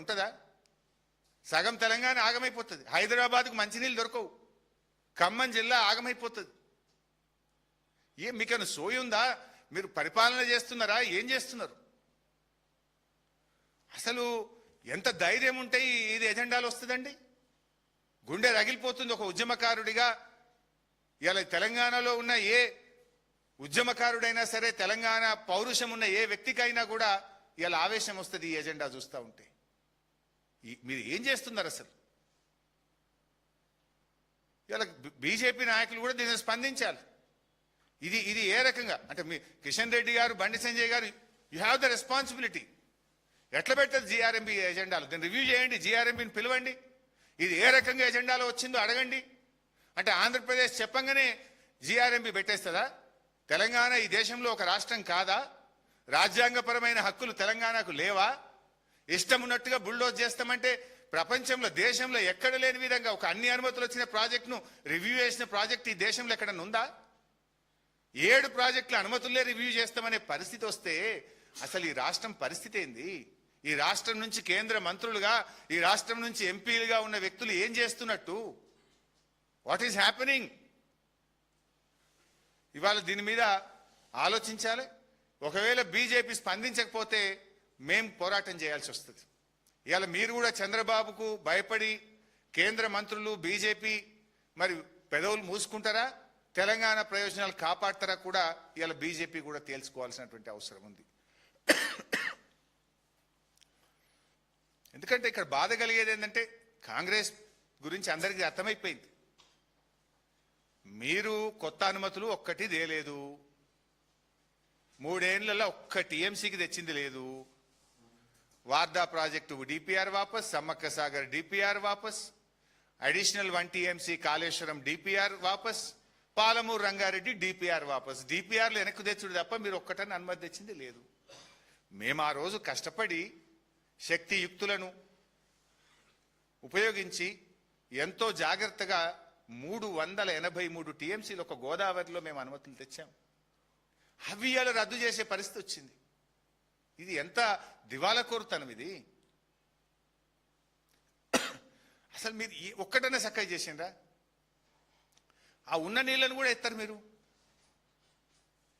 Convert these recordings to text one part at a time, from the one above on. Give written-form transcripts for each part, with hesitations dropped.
ఉంటుందా? సగం తెలంగాణ ఆగమైపోతుంది. హైదరాబాద్కు మంచినీళ్ళు దొరకవు, ఖమ్మం జిల్లా ఆగమైపోతుంది. మీకన్నా సోయి ఉందా? మీరు పరిపాలన చేస్తున్నారా? ఏం చేస్తున్నారు? అసలు ఎంత ధైర్యం ఉంటే ఇది ఎజెండాలు వస్తుందండి? గుండె రగిలిపోతుంది ఒక ఉద్యమకారుడిగా. ఇలా తెలంగాణలో ఉన్న ఏ ఉద్యమకారుడైనా సరే, తెలంగాణ పౌరుషం ఉన్న ఏ వ్యక్తికైనా కూడా ఇలా ఆవేశం వస్తుంది ఈ ఎజెండా చూస్తూ ఉంటే. మీరు ఏం చేస్తున్నారు అసలు? ఇలా బీజేపీ నాయకులు కూడా దీన్ని స్పందించాలి. ఇది ఏ రకంగా అంటే మీ కిషన్ రెడ్డి గారు, బండి సంజయ్ గారు, యూ హ్యావ్ ద రెస్పాన్సిబిలిటీ. ఎట్లా పెట్టదు జీఆర్ఎంబీ ఎజెండాలు? దీన్ని రివ్యూ చేయండి, జీఆర్ఎంబీని పిలవండి, ఇది ఏ రకంగా ఎజెండాలో వచ్చిందో అడగండి. అంటే ఆంధ్రప్రదేశ్ చెప్పంగానే జీఆర్ఎంబీ పెట్టేస్తుందా? తెలంగాణ ఈ దేశంలో ఒక రాష్ట్రం కాదా? రాజ్యాంగపరమైన హక్కులు తెలంగాణకు లేవా? ఇష్టం ఉన్నట్టుగా బుల్డోజ్ చేస్తామంటే ప్రపంచంలో దేశంలో ఎక్కడ లేని విధంగా ఒక అన్ని అనుమతులు వచ్చిన ప్రాజెక్టును రివ్యూ చేసిన ప్రాజెక్ట్ ఈ దేశంలో ఎక్కడన్నా ఉందా? 7 ప్రాజెక్టుల అనుమతులే రివ్యూ చేస్తామనే పరిస్థితి వస్తే అసలు ఈ రాష్ట్రం పరిస్థితి ఏంది? ఈ రాష్ట్రం నుంచి కేంద్ర మంత్రులుగా, ఈ రాష్ట్రం నుంచి ఎంపీలుగా ఉన్న వ్యక్తులు ఏం చేస్తున్నట్టు? What is happening? ఇవాళ దీని మీద ఆలోచించాలి. ఒకవేళ బీజేపీ స్పందించకపోతే మేం పోరాటం చేయాల్సి వస్తుంది. ఇవాళ మీరు కూడా చంద్రబాబుకు భయపడి కేంద్ర మంత్రులు బీజేపీ మరి పెదవులు మూసుకుంటారా, తెలంగాణ ప్రయోజనాలు కాపాడతారా కూడా ఇవాళ బీజేపీ కూడా తేల్చుకోవాల్సినటువంటి అవసరం ఉంది. ఎందుకంటే ఇక్కడ బాధ కలిగేది ఏంటంటే కాంగ్రెస్ గురించి అందరికీ అర్థమైపోయింది. మీరు కొత్త అనుమతులు ఒక్కటి తేలేదు, 3 ఏళ్లలో ఒక్క టీఎంసీకి తెచ్చింది లేదు. వార్దా ప్రాజెక్టు డిపిఆర్ వాపస్, సమ్మక్క సాగర్ డిపిఆర్ వాపస్, అడిషనల్ 1 టీఎంసీ కాళేశ్వరం డిపిఆర్ వాపస్, పాలమూరు రంగారెడ్డి డిపిఆర్ వాపస్. డిపిఆర్లు వెనక్కు తెచ్చుడు తప్ప మీరు ఒక్కటని అనుమతి తెచ్చింది లేదు. మేము ఆ రోజు కష్టపడి శక్తియుక్తులను ఉపయోగించి ఎంతో జాగ్రత్తగా 383 టీఎంసీలు ఒక గోదావరిలో మేము అనుమతులు తెచ్చాం. అవి ఇవాళ రద్దు చేసే పరిస్థితి వచ్చింది. ఇది ఎంత దివాళాకోరుతనం ఇది! అసలు మీరు ఒక్కటనే చక్కగా చేసిండ్రా? ఆ ఉన్న నీళ్లను కూడా ఎత్తారు మీరు.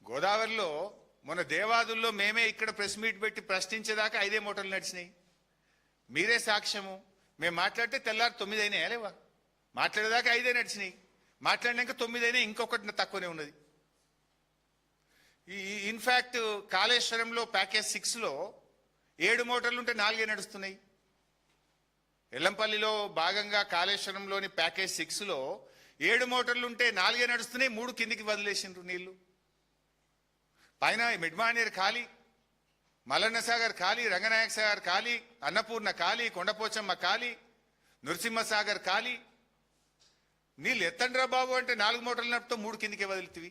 గోదావరిలో మొన్న దేవాదుల్లో మేమే ఇక్కడ ప్రెస్ మీట్ పెట్టి ప్రశ్నించేదాకా 5 మోటార్లు నడిచినాయి. మీరే సాక్ష్యము. మేము మాట్లాడితే తెల్లారు 9 అయినాయా లేవా? మాట్లాడేదాకా 5 నడిచినాయి, మాట్లాడినాక 9 అయినా, ఇంకొకటి తక్కువనే ఉన్నది. ఇన్ఫ్యాక్ట్ కాళేశ్వరంలో ప్యాకేజ్ 6లో 7 మోటార్లు ఉంటే 4 నడుస్తున్నాయి. ఎల్లంపల్లిలో భాగంగా కాళేశ్వరంలోని ప్యాకేజ్ 6లో 7 మోటార్లు ఉంటే 4 నడుస్తున్నాయి, 3 కిందికి వదిలేసిండ్రు నీళ్లు. పైన మిడ్మానేర్ ఖాళీ, మల్లన్న సాగర్ ఖాళీ, రంగనాయక సాగర్ ఖాళీ, అన్నపూర్ణ ఖాళీ, కొండపోచమ్మ ఖాళీ, నృసింహ సాగర్ ఖాళీ. నీళ్ళు ఎత్తండ్రా బాబు అంటే 4 మోటార్లు నడుపుతో 3 కిందికి వదులుతీవి.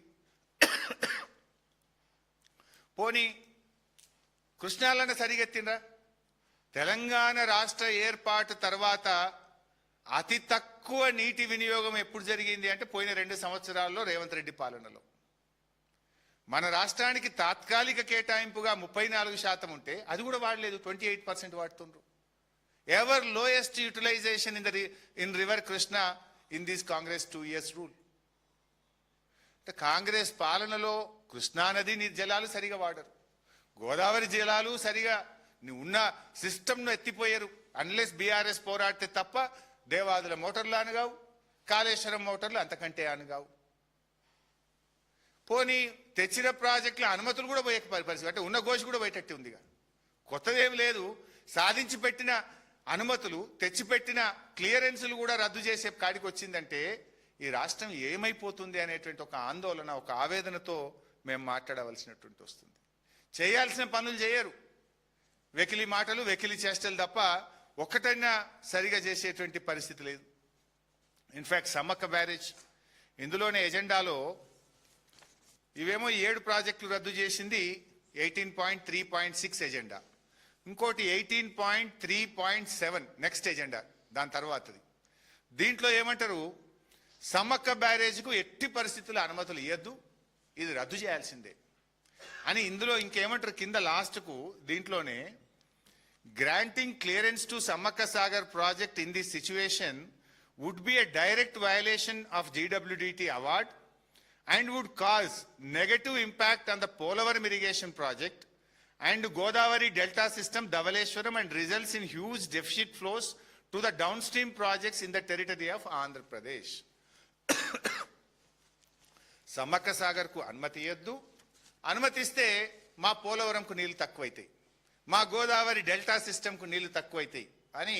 పోనీ కృష్ణాలన్న సరిగెత్తిండ్రా? తెలంగాణ రాష్ట్ర ఏర్పాటు తర్వాత అతి తక్కువ నీటి వినియోగం ఎప్పుడు జరిగింది అంటే పోయిన 2 సంవత్సరాల్లో రేవంత్ రెడ్డి పాలనలో. మన రాష్ట్రానికి తాత్కాలిక కేటాయింపుగా 34% ఉంటే అది కూడా వాడలేదు, 28% వాడుతుండ్రు. Ever lowest utilization in river Krishna in this Congress 2 years rule. అంటే కాంగ్రెస్ పాలనలో కృష్ణానది జలాలు సరిగా వాడరు, గోదావరి జలాలు సరిగా ఉన్న సిస్టమ్ను ఎత్తిపోయారు. అన్లెస్ బీఆర్ఎస్ పోరాడితే తప్ప దేవాదుల మోటార్లు అనగావు, కాళేశ్వరం మోటార్లు అంతకంటే అనగావు. పోనీ తెచ్చిన ప్రాజెక్టుల అనుమతులు కూడా పోయే పరిస్థితి, అంటే ఉన్న గోషి కూడా పోయేటట్టు ఉందిగా. కొత్తదేం లేదు. సాధించి పెట్టిన అనుమతులు, తెచ్చిపెట్టిన క్లియరెన్సులు కూడా రద్దు చేసే కాడికి వచ్చిందంటే ఈ రాష్ట్రం ఏమైపోతుంది అనేటువంటి ఒక ఆందోళన, ఒక ఆవేదనతో మేము మాట్లాడవలసినటువంటి వస్తుంది. చేయాల్సిన పనులు చేయరు, వెకిలి మాటలు, వెకిలి చేష్టలు తప్ప ఒక్కటైనా సరిగా చేసేటువంటి పరిస్థితి లేదు. ఇన్ఫ్యాక్ట్ సమ్మక్క బ్యారేజ్ ఇందులోనే ఎజెండాలో ఇవేమో 7 ప్రాజెక్టులు రద్దు చేసింది 18.3.6 ఎజెండా, ఇంకోటి 18.3.7 నెక్స్ట్ ఎజెండా దాని తర్వాతది. దీంట్లో ఏమంటారు, సమ్మక్క బ్యారేజ్కు ఎట్టి పరిస్థితుల్లో అనుమతులు ఇవ్వద్దు, ఇది రద్దు చేయాల్సిందే అని. ఇందులో ఇంకేమంటారు కింద లాస్ట్కు, దీంట్లోనే Granting clearance to Samakka Sagar project in this situation would be a direct violation of GWDT award and would cause negative impact on the Polavaram irrigation project and Godavari Delta system, Dhavaleshwaram, and results in huge deficit flows to the downstream projects in the territory of Andhra Pradesh. Samakka Sagar ku అనుమతి ఇయ్యొద్దు, అనుమతిస్తే మా పోలవరంకు నీళ్లు తక్కువైతాయి, మా Godavari delta సిస్టమ్కు నీళ్లు తక్కువైతాయి అని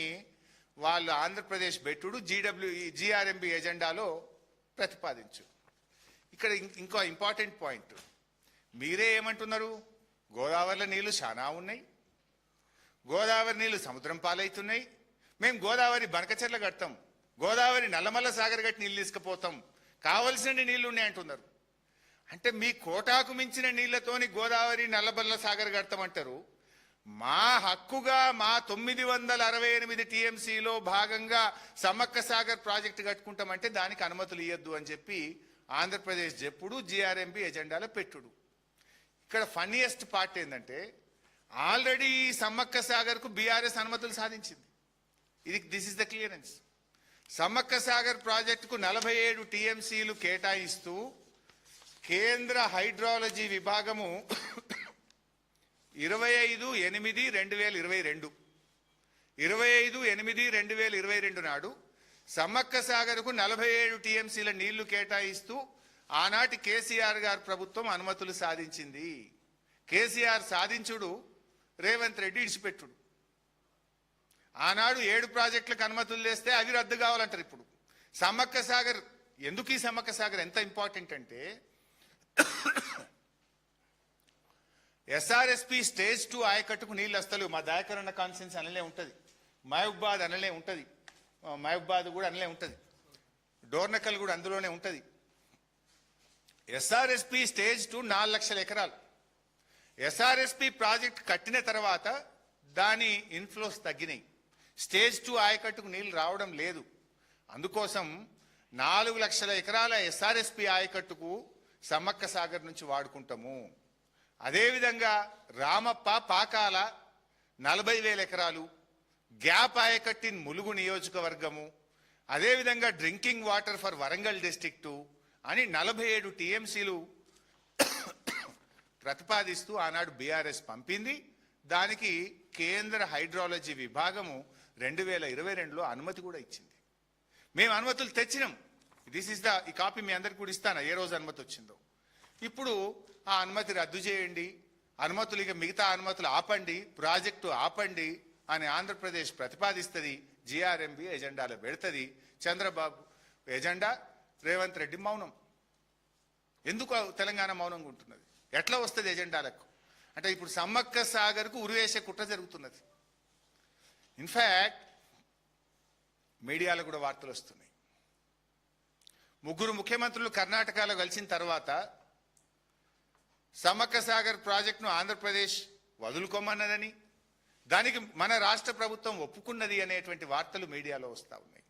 వాళ్ళు Andhra Pradesh బెట్టుడు GRMB ఎజెండాలో ప్రతిపాదించు. ఇక్కడ ఇంకో ఇంపార్టెంట్ పాయింట్, మీరే ఏమంటున్నారు, గోదావరిలో నీళ్లు చాలా ఉన్నాయి, గోదావరి నీళ్లు సముద్రం పాలవుతున్నాయి, మేము గోదావరి బనకచెర్ల కడతాం, గోదావరి నల్లమల్ల సాగర్ గట్టి నీళ్ళు తీసుకుపోతాం, కావలసిన నీళ్లు ఉన్నాయంటున్నారు. అంటే మీ కోటాకు మించిన నీళ్లతోని గోదావరి నల్లమల్ల సాగర్ కడతామంటారు. మా హక్కుగా మా 968 టీఎంసీలో భాగంగా సమ్మక్క సాగర్ ప్రాజెక్టు కట్టుకుంటామంటే దానికి అనుమతులు ఇవ్వద్దు అని చెప్పి ఆంధ్రప్రదేశ్ చెప్పుడు జిఆర్ఎంబి ఎజెండాలో పెట్టుడు. ఇక్కడ ఫన్నీయెస్ట్ పార్ట్ ఏంటంటే ఆల్రెడీ సమ్మక్క సాగర్కు బీఆర్ఎస్ అనుమతులు సాధించింది. This is the clearance. Sammakka Sagar ప్రాజెక్టుకు 47 టీఎంసీలు కేటాయిస్తూ కేంద్ర హైడ్రాలజీ విభాగము 25/8/2022 నాడు సమ్మక్క సాగర్కు 47 టీఎంసీల నీళ్లు కేటాయిస్తూ ఆనాటి కేసీఆర్ గారు ప్రభుత్వం అనుమతులు సాధించింది. కేసీఆర్ సాధించుడు, రేవంత్ రెడ్డి ఇడిచిపెట్టుడు. ఆనాడు 7 ప్రాజెక్టులకు అనుమతులు చేస్తే అవి రద్దు కావాలంటారు. ఇప్పుడు సమ్మక్క సాగర్ ఎందుకు, ఈ సమ్మక్క సాగర్ ఎంత ఇంపార్టెంట్ అంటే ఎస్ఆర్ఎస్పి స్టేజ్ 2 ఆయకట్టుకు నీళ్ళు వస్తలేవు. మా దాయకరణ కాన్ఫరెన్స్ అనలే ఉంటుంది, మహబూబాద్ అనలే ఉంటుంది, మహబూబాద్ కూడా అనలే ఉంటుంది, డోర్నకల్ కూడా అందులోనే ఉంటుంది. ఎస్ఆర్ఎస్పి స్టేజ్ 2 4 లక్షల ఎకరాలు. ఎస్ఆర్ఎస్పి ప్రాజెక్ట్ కట్టిన తర్వాత దాని ఇన్ఫ్లోస్ తగ్గినాయి, స్టేజ్ 2 ఆయకట్టుకు నీళ్లు రావడం లేదు. అందుకోసం 4 లక్షల ఎకరాల ఎస్ఆర్ఎస్పి ఆయకట్టుకు సమ్మక్క సాగర్ నుంచి వాడుకుంటాము. అదేవిధంగా రామప్ప పాకాల 40,000 ఎకరాలు, గ్యాప్ ఆయకట్టిన్ ములుగు నియోజకవర్గము, అదేవిధంగా drinking water for Warangal district అని 47 టీఎంసీలు ప్రతిపాదిస్తూ ఆనాడు బీఆర్ఎస్ పంపింది. దానికి కేంద్ర హైడ్రాలజీ విభాగము 2022లో అనుమతి కూడా ఇచ్చింది. మేము అనుమతులు తెచ్చినాం. ఈ కాపీ మీ అందరికి కూడా ఇస్తాను, ఏ రోజు అనుమతి వచ్చిందో. ఇప్పుడు ఆ అనుమతి రద్దు చేయండి, అనుమతులు ఇక మిగతా అనుమతులు ఆపండి, ప్రాజెక్టు ఆపండి అని ఆంధ్రప్రదేశ్ ప్రతిపాదిస్తుంది, జిఆర్ఎంబి ఎజెండాలో పెడుతుంది. చంద్రబాబు ఎజెండా, రేవంత్ రెడ్డి మౌనం. ఎందుకు తెలంగాణ మౌనంగా ఉంటున్నది? ఎట్లా వస్తుంది ఎజెండాలకు? అంటే ఇప్పుడు సమ్మక్క సాగర్కు ఉరివేసే కుట్ర జరుగుతున్నది. ఇన్ఫ్యాక్ట్ మీడియాలో కూడా వార్తలు వస్తున్నాయి. 3 ముఖ్యమంత్రులు కర్ణాటకలో కలిసిన తర్వాత సమ్మక్క సాగర్ ప్రాజెక్టును ఆంధ్రప్రదేశ్ వదులుకోమన్నదని, దానికి మన రాష్ట్ర ప్రభుత్వం ఒప్పుకున్నది అనేటువంటి వార్తలు మీడియాలో వస్తూ ఉన్నాయి.